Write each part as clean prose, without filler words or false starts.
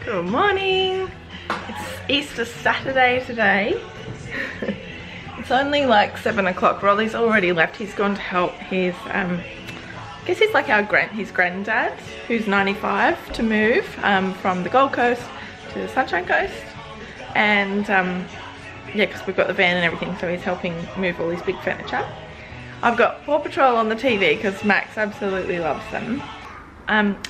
Good morning. It's Easter Saturday today. It's only like 7 o'clock. Rolly's already left. He's gone to help his, I guess he's like his granddad, who's 95, to move from the Gold Coast to the Sunshine Coast. And yeah, because we've got the van and everything, so he's helping move all his big furniture. I've got Paw Patrol on the TV because Max absolutely loves them.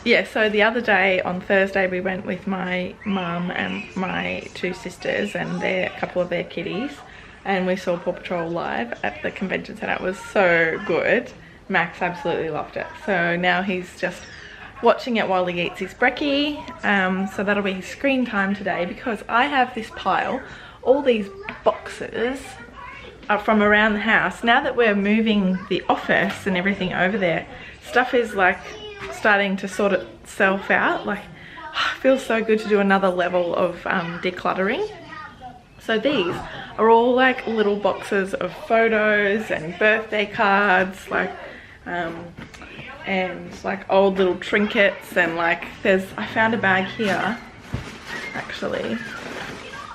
Yeah, so the other day on Thursday we went with my mum and my two sisters and a couple of their kitties, and we saw Paw Patrol live at the convention centre. It was so good. Max absolutely loved it. So now he's just watching it while he eats his brekkie. So that'll be his screen time today, because I have this pile, all these boxes from around the house. Now that we're moving the office and everything over there, stuff is like starting to sort itself out. Like, it feels so good to do another level of decluttering. So these are all like little boxes of photos and birthday cards, like and like old little trinkets, and like I found a bag here actually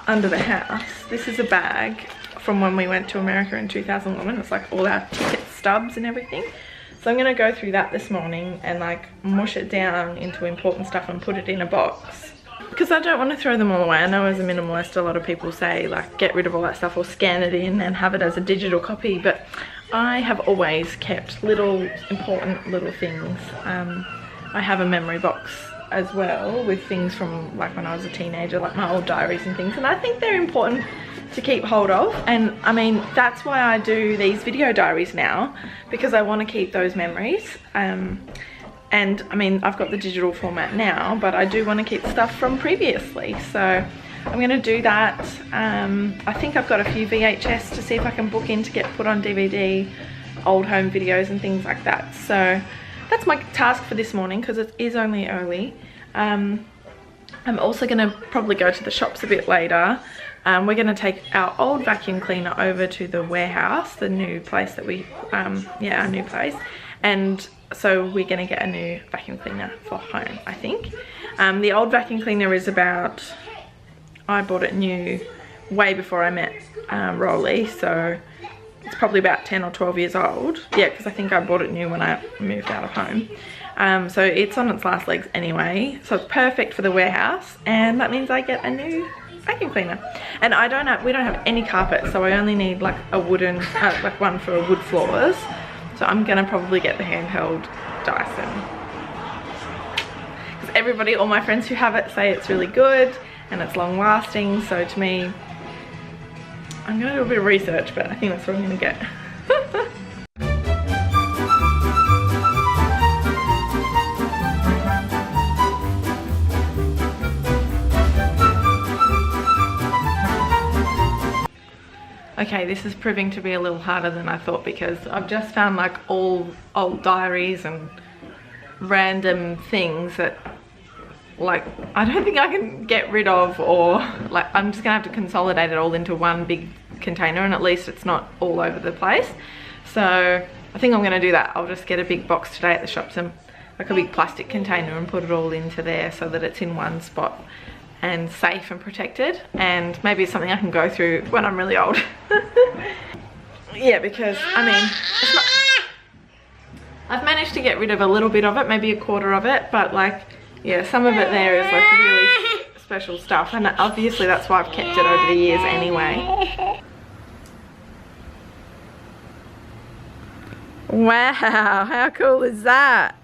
under the house. This is a bag from when we went to America in 2011. It's like all our ticket stubs and everything. So I'm going to go through that this morning and like mush it down into important stuff and put it in a box, because I don't want to throw them all away. I know as a minimalist a lot of people say like get rid of all that stuff or scan it in and have it as a digital copy, but I have always kept little important little things. I have a memory box as well with things from like when I was a teenager, like my old diaries and things, and I think they're important to keep hold of. And I mean, that's why I do these video diaries now, because I want to keep those memories. And I mean, I've got the digital format now, but I do want to keep stuff from previously, so I'm going to do that. I think I've got a few VHS to see if I can book in to get put on DVD, old home videos and things like that. So that's my task for this morning, because it is only early. I'm also going to probably go to the shops a bit later. We're going to take our old vacuum cleaner over to the warehouse, the new place that we, yeah, our new place. And so we're going to get a new vacuum cleaner for home, I think. The old vacuum cleaner is about, I bought it new way before I met Rolly, so it's probably about 10 or 12 years old. Yeah, because I think I bought it new when I moved out of home. So it's on its last legs anyway, so it's perfect for the warehouse, and that means I get a new vacuum cleaner. And we don't have any carpet, so I only need like a wooden, like one for wood floors. So I'm gonna probably get the handheld Dyson, because all my friends who have it say it's really good and it's long lasting. So to me, I'm gonna do a bit of research, but I think that's what I'm gonna get. Okay, this is proving to be a little harder than I thought, because I've just found like all old diaries and random things that like I don't think I can get rid of, or like I'm just gonna have to consolidate it all into one big container, and at least it's not all over the place. So I think I'm gonna do that. I'll just get a big box today at the shops, and like a big plastic container, and put it all into there so that it's in one spot and safe and protected, and maybe it's something I can go through when I'm really old. Yeah, because I mean, it's not, I've managed to get rid of a little bit of it, maybe a quarter of it, but like, yeah, some of it there is like really special stuff, and obviously that's why I've kept it over the years anyway. Wow, how cool is that?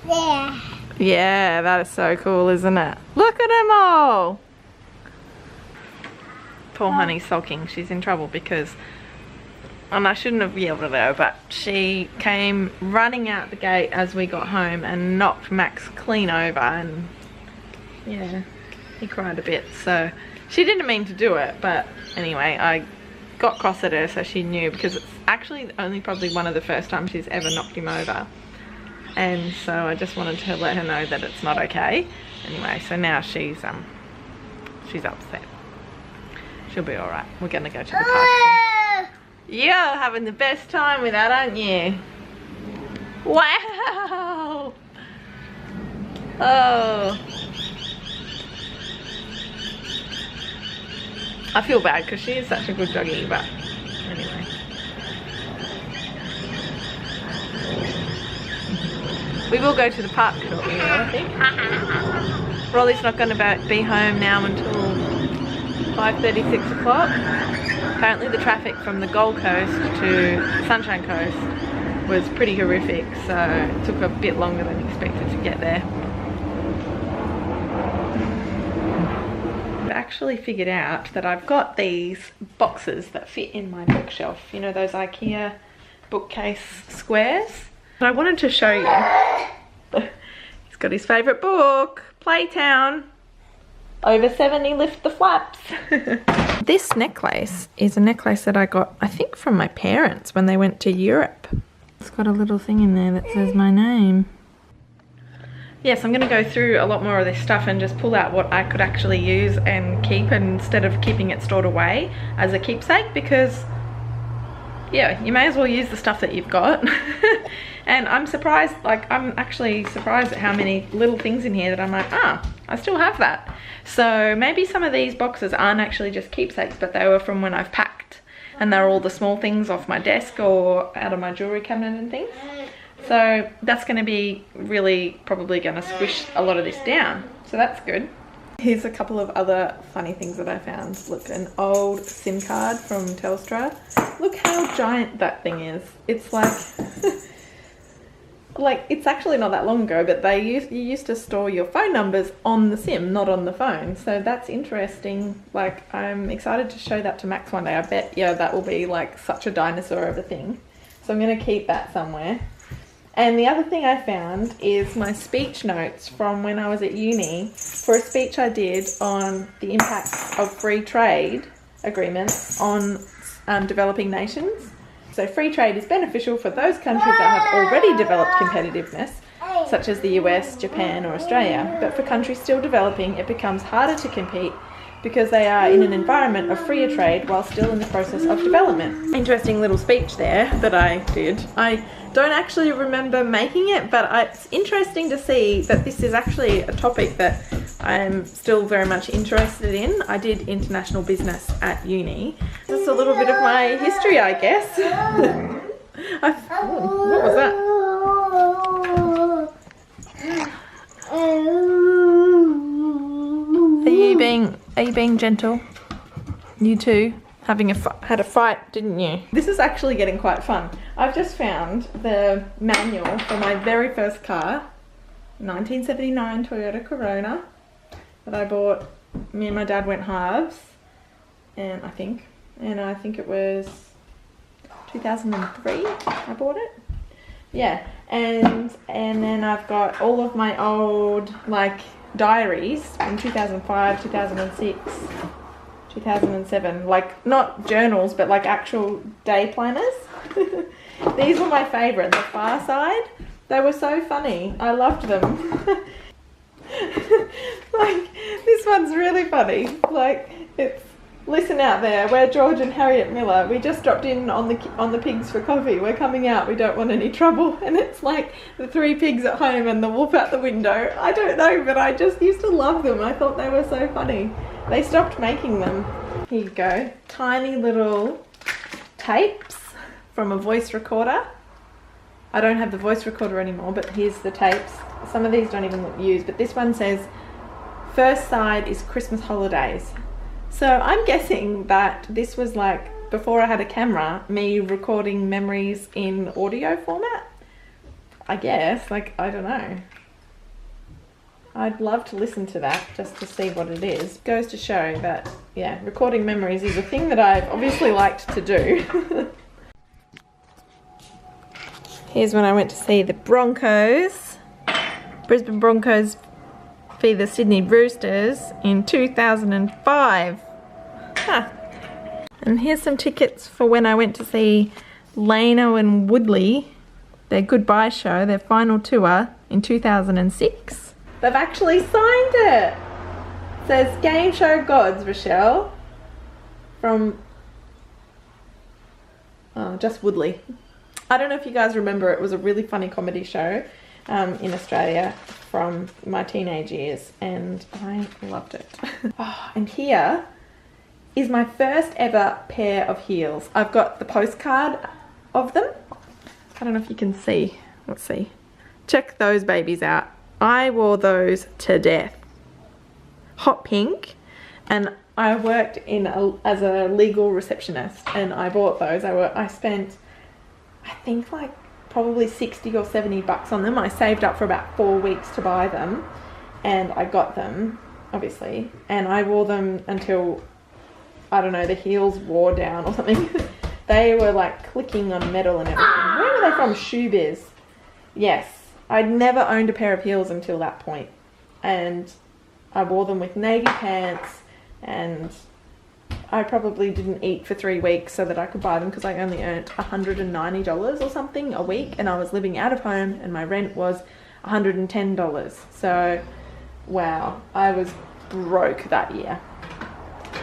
Yeah. Yeah, that is so cool, isn't it? Look at them all. Poor Honey's sulking. She's in trouble because, and I shouldn't have yelled at her, but she came running out the gate as we got home and knocked Max clean over, and yeah, he cried a bit. So she didn't mean to do it, but anyway, I got cross at her so she knew, because it's actually only probably one of the first times she's ever knocked him over. And so I just wanted to let her know that it's not okay. Anyway, so now she's upset. She'll be alright. We're gonna go to the park. You're having the best time with that, aren't you? Wow! Oh. I feel bad because she is such a good doggy, but anyway. We will go to the park shortly, I think. Rolly's not going to be home now until 5:30, 6 o'clock. Apparently the traffic from the Gold Coast to Sunshine Coast was pretty horrific, so it took a bit longer than expected to get there. I've actually figured out that I've got these boxes that fit in my bookshelf. You know, those IKEA bookcase squares? I wanted to show you. He's got his favourite book, Playtown. Over 70, lift the flaps. This necklace is a necklace that I got, I think, from my parents when they went to Europe. It's got a little thing in there that says my name. Yes, I'm going to go through a lot more of this stuff and just pull out what I could actually use and keep instead of keeping it stored away as a keepsake, because yeah, you may as well use the stuff that you've got. And I'm surprised, like I'm actually surprised at how many little things in here that I'm like, ah, I still have that. So maybe some of these boxes aren't actually just keepsakes, but they were from when I've packed, and they're all the small things off my desk or out of my jewelry cabinet and things. So that's going to be really probably going to squish a lot of this down, so that's good. Here's a couple of other funny things that I found. Look, an old SIM card from Telstra. Look how giant that thing is. It's like like it's actually not that long ago, but you used to store your phone numbers on the SIM, not on the phone. So that's interesting. Like, I'm excited to show that to Max one day. I bet, yeah, that will be like such a dinosaur of a thing. So I'm going to keep that somewhere. And the other thing I found is my speech notes from when I was at uni for a speech I did on the impacts of free trade agreements on developing nations. So free trade is beneficial for those countries that have already developed competitiveness, such as the US, Japan or Australia. But for countries still developing, it becomes harder to compete because they are in an environment of freer trade while still in the process of development. Interesting little speech there that I did. I don't actually remember making it, but it's interesting to see that this is actually a topic that I'm still very much interested in. I did international business at uni. Just a little bit of my history, I guess. What was that? Are you being gentle? You two had a fight, didn't you? This is actually getting quite fun. I've just found the manual for my very first car, 1979 Toyota Corona, that I bought. Me and my dad went halves, and I think it was 2003 I bought it. Yeah, and then I've got all of my old like diaries from 2005, 2006, 2007, like not journals but like actual day planners. These were my favourite, the Far Side. They were so funny. I loved them. Like, this one's really funny. Like, it's, listen out there, we're George and Harriet Miller. We just dropped in on the pigs for coffee. We're coming out, we don't want any trouble. And it's like the 3 pigs at home and the wolf out the window. I don't know, but I just used to love them. I thought they were so funny. They stopped making them. Here you go. Tiny little tapes from a voice recorder. I don't have the voice recorder anymore, but here's the tapes. Some of these don't even look used, but this one says, first side is Christmas holidays. So I'm guessing that this was like, before I had a camera, me recording memories in audio format. I guess, like, I don't know. I'd love to listen to that just to see what it is. It goes to show that, yeah, recording memories is a thing that I've obviously liked to do. Here's when I went to see the Broncos. Brisbane Broncos v the Sydney Roosters in 2005. Huh. And here's some tickets for when I went to see Lano and Woodley, their goodbye show, their final tour in 2006. They've actually signed it. It says Game Show Gods, Rachelle. From Just Woodley. I don't know if you guys remember, it was a really funny comedy show in Australia from my teenage years, and I loved it. Oh, and here is my first ever pair of heels. I've got the postcard of them. I don't know if you can see. Let's see. Check those babies out. I wore those to death. Hot pink, and I worked as a legal receptionist, and I bought those. I spent, I think, like probably 60 or 70 bucks on them. I saved up for about 4 weeks to buy them, and I got them, obviously, and I wore them until, I don't know, the heels wore down or something. They were like clicking on metal and everything. Where were they from? Shoe Biz. Yes, I'd never owned a pair of heels until that point, and I wore them with navy pants, and I probably didn't eat for 3 weeks so that I could buy them, because I only earned $190 or something a week, and I was living out of home, and my rent was $110. So, wow, I was broke that year.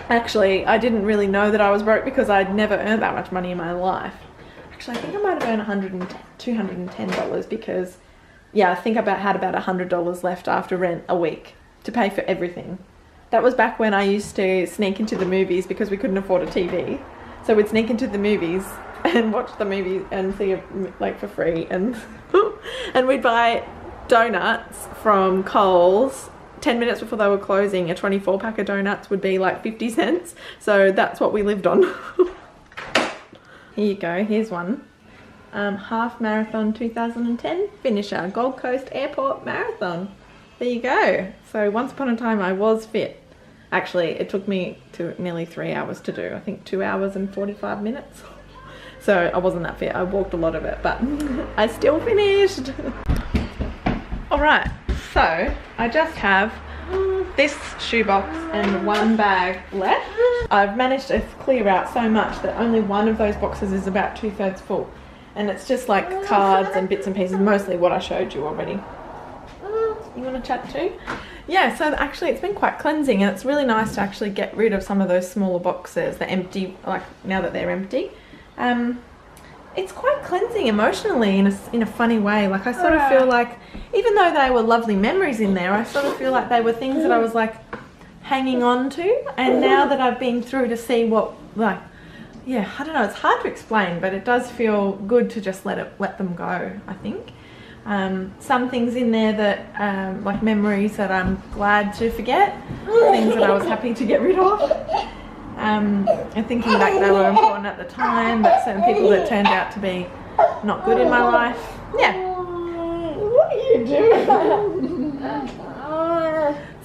Actually, I didn't really know that I was broke because I'd never earned that much money in my life. Actually, I think I might have earned $210 because, yeah, I think I had about $100 left after rent a week to pay for everything. That was back when I used to sneak into the movies because we couldn't afford a TV. So we'd sneak into the movies and watch the movie and see it like for free, and and we'd buy donuts from Coles 10 minutes before they were closing. A 24 pack of donuts would be like 50 cents. So that's what we lived on. Here you go, here's one. Half marathon 2010 finisher, Gold Coast Airport Marathon. There you go. So once upon a time I was fit. Actually, it took me to nearly 3 hours to do. I think 2 hours and 45 minutes. So I wasn't that fit. I walked a lot of it, but I still finished. Alright, so I just have this shoebox and one bag left. I've managed to clear out so much that only one of those boxes is about 2/3 full. And it's just like cards and bits and pieces, mostly what I showed you already. You want to chat too? Yeah, so actually it's been quite cleansing, and it's really nice to actually get rid of some of those smaller boxes, the empty, like now that they're empty. It's quite cleansing emotionally in a funny way. Like I sort of feel like, even though they were lovely memories in there, I sort of feel like they were things that I was like hanging on to, and now that I've been through to see what, like, yeah, I don't know, it's hard to explain, but it does feel good to just let them go, I think. Some things in there that, like memories that I'm glad to forget, things that I was happy to get rid of. And thinking back, they were important at the time, but certain people that turned out to be not good in my life. Yeah. What are you doing?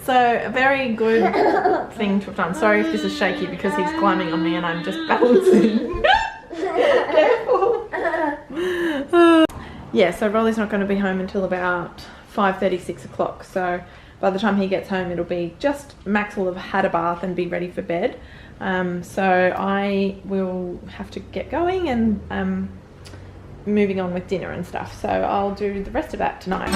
So a very good thing to have done. Sorry if this is shaky because he's climbing on me and I'm just balancing. Careful. Yeah, so Rolly's not going to be home until about 5:30, 6 o'clock. So by the time he gets home, it'll be just Max will have had a bath and be ready for bed. So I will have to get going and moving on with dinner and stuff. So I'll do the rest of that tonight.